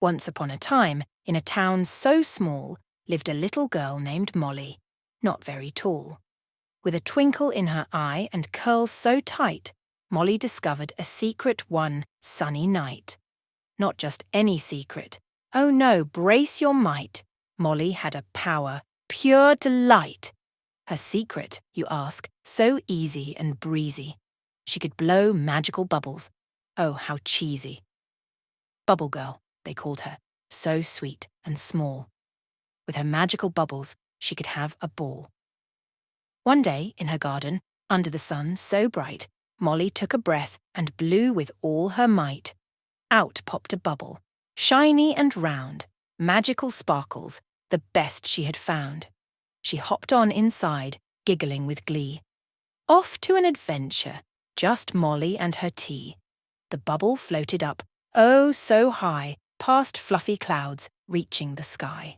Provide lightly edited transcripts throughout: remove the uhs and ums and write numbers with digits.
Once upon a time, in a town so small, lived a little girl named Molly, not very tall. With a twinkle in her eye and curls so tight, Molly discovered a secret one sunny night. Not just any secret. Oh no, brace your might. Molly had a power, pure delight. Her secret, you ask, so easy and breezy. She could blow magical bubbles. Oh, how cheesy. Bubble Girl, they called her, so sweet and small. With her magical bubbles, she could have a ball. One day, in her garden, under the sun so bright, Molly took a breath and blew with all her might. Out popped a bubble, shiny and round, magical sparkles, the best she had found. She hopped on inside, giggling with glee. Off to an adventure, just Molly and her tea. The bubble floated up, oh so high, past fluffy clouds, reaching the sky.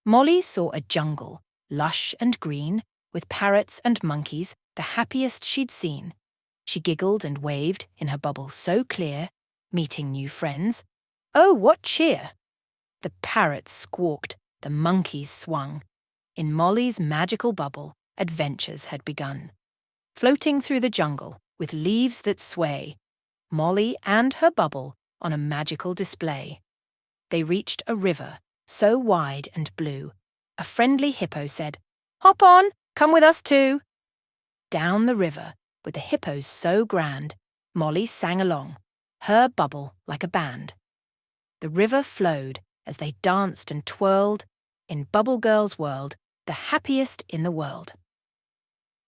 Molly saw a jungle, lush and green, with parrots and monkeys, the happiest she'd seen. She giggled and waved in her bubble so clear, meeting new friends. Oh, what cheer! The parrots squawked, the monkeys swung. In Molly's magical bubble, adventures had begun. Floating through the jungle, with leaves that sway, Molly and her bubble on a magical display. They reached a river, so wide and blue. A friendly hippo said, "Hop on, come with us too." Down the river, with the hippos so grand, Molly sang along, her bubble like a band. The river flowed as they danced and twirled, in Bubble Girl's world, the happiest in the world.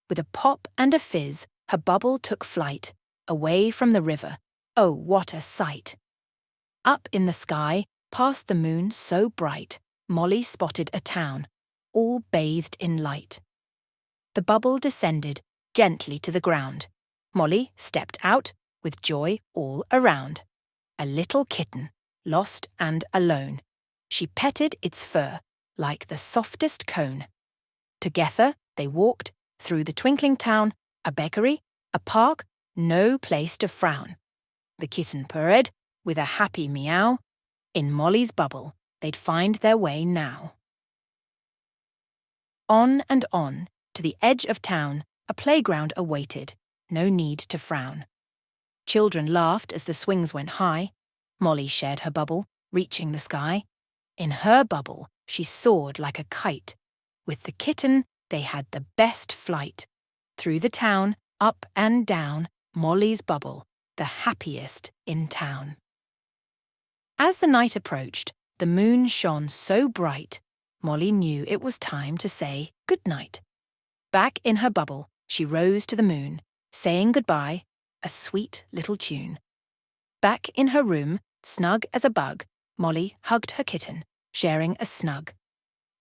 With a pop and a fizz, her bubble took flight, away from the river. Oh, what a sight! Up in the sky, past the moon so bright, Molly spotted a town, all bathed in light. The bubble descended gently to the ground. Molly stepped out, with joy all around. A little kitten, lost and alone. She petted its fur like the softest cone. Together they walked through the twinkling town, a bakery, a park, no place to frown. The kitten purred with a happy meow. In Molly's bubble, they'd find their way now. On and on, to the edge of town, a playground awaited, no need to frown. Children laughed as the swings went high. Molly shared her bubble, reaching the sky. In her bubble, she soared like a kite. With the kitten, they had the best flight. Through the town, up and down, Molly's bubble, the happiest in town. As the night approached, the moon shone so bright, Molly knew it was time to say good night. Back in her bubble, she rose to the moon, saying goodbye, a sweet little tune. Back in her room, snug as a bug, Molly hugged her kitten, sharing a snug.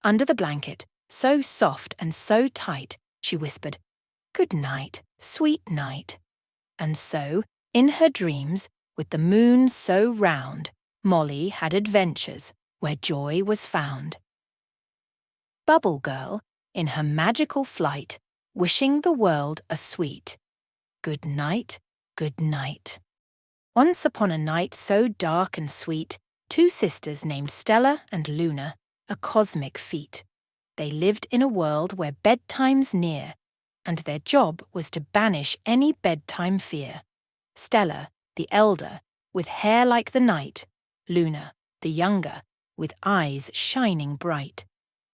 Under the blanket, so soft and so tight, she whispered, "Good night, sweet night." And so, in her dreams, with the moon so round, Molly had adventures where joy was found. Bubble Girl, in her magical flight, wishing the world a sweet good night, good night. Once upon a night so dark and sweet, two sisters named Stella and Luna, a cosmic feat. They lived in a world where bedtime's near, and their job was to banish any bedtime fear. Stella, the elder, with hair like the night, Luna, the younger, with eyes shining bright.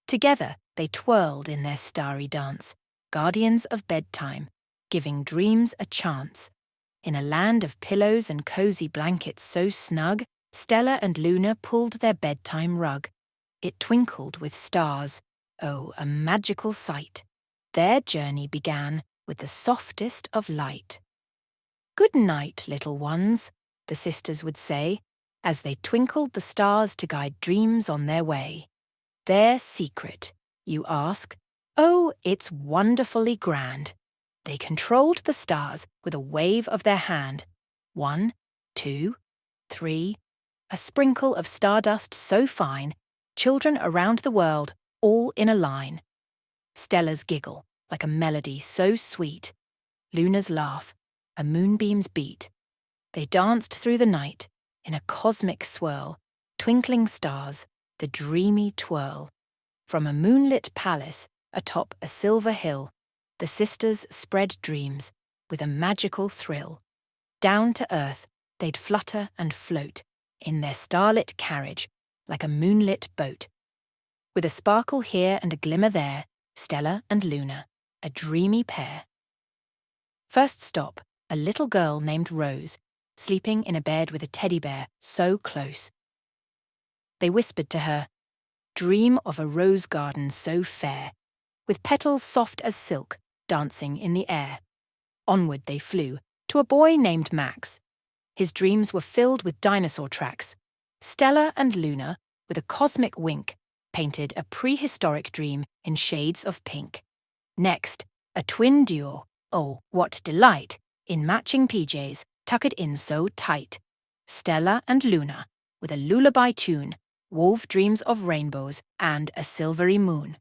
Together they twirled in their starry dance, guardians of bedtime, giving dreams a chance. In a land of pillows and cozy blankets so snug, Stella and Luna pulled their bedtime rug. It twinkled with stars. Oh, a magical sight. Their journey began with the softest of light. "Good night, little ones," the sisters would say, as they twinkled the stars to guide dreams on their way. Their secret, you ask? Oh, it's wonderfully grand. They controlled the stars with a wave of their hand. 1, 2, 3, a sprinkle of stardust so fine, children around the world, all in a line. Stella's giggle, like a melody so sweet. Luna's laugh, a moonbeam's beat. They danced through the night, in a cosmic swirl, twinkling stars, the dreamy twirl. From a moonlit palace atop a silver hill, the sisters spread dreams with a magical thrill. Down to earth they'd flutter and float in their starlit carriage like a moonlit boat. With a sparkle here and a glimmer there, Stella and Luna, a dreamy pair. First stop, a little girl named Rose, sleeping in a bed with a teddy bear so close. They whispered to her, "Dream of a rose garden so fair, with petals soft as silk dancing in the air." Onward they flew to a boy named Max. His dreams were filled with dinosaur tracks. Stella and Luna, with a cosmic wink, painted a prehistoric dream in shades of pink. Next, a twin duo, oh, what delight, in matching PJs, tucked in so tight. Stella and Luna, with a lullaby tune, wove dreams of rainbows and a silvery moon.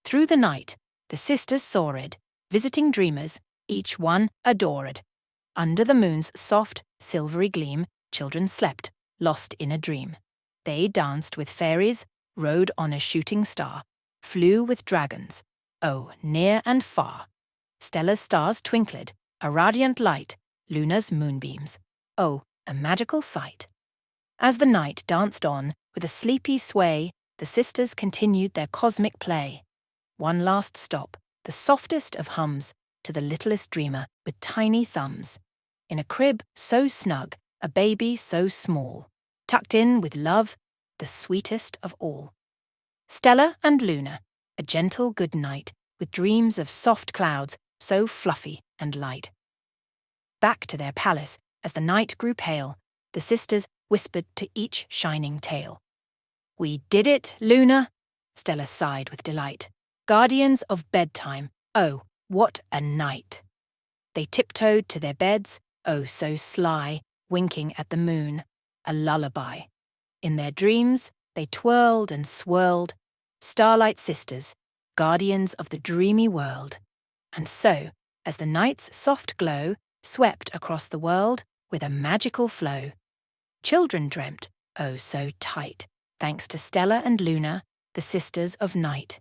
Through the night, the sisters soared, visiting dreamers, each one adored. Under the moon's soft, silvery gleam, children slept, lost in a dream. They danced with fairies, rode on a shooting star, flew with dragons, oh, near and far. Stella's stars twinkled, a radiant light, Luna's moonbeams, oh, a magical sight. As the night danced on, with a sleepy sway, the sisters continued their cosmic play. One last stop, the softest of hums, to the littlest dreamer with tiny thumbs. In a crib so snug, a baby so small, tucked in with love, the sweetest of all. Stella and Luna, a gentle good night, with dreams of soft clouds so fluffy and light. Back to their palace, as the night grew pale, the sisters whispered to each shining tale. "We did it, Luna," Stella sighed with delight. "Guardians of bedtime, oh, what a night." They tiptoed to their beds, oh so sly, winking at the moon, a lullaby. In their dreams, they twirled and swirled, Starlight Sisters, guardians of the dreamy world. And so, as the night's soft glow swept across the world with a magical flow, children dreamt, oh so tight, thanks to Stella and Luna, the sisters of night.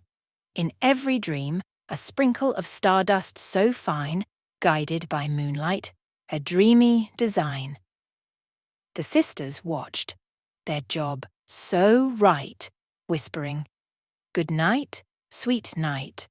In every dream, a sprinkle of stardust so fine, guided by moonlight, a dreamy design. The sisters watched, their job so right, whispering, "Good night, sweet night."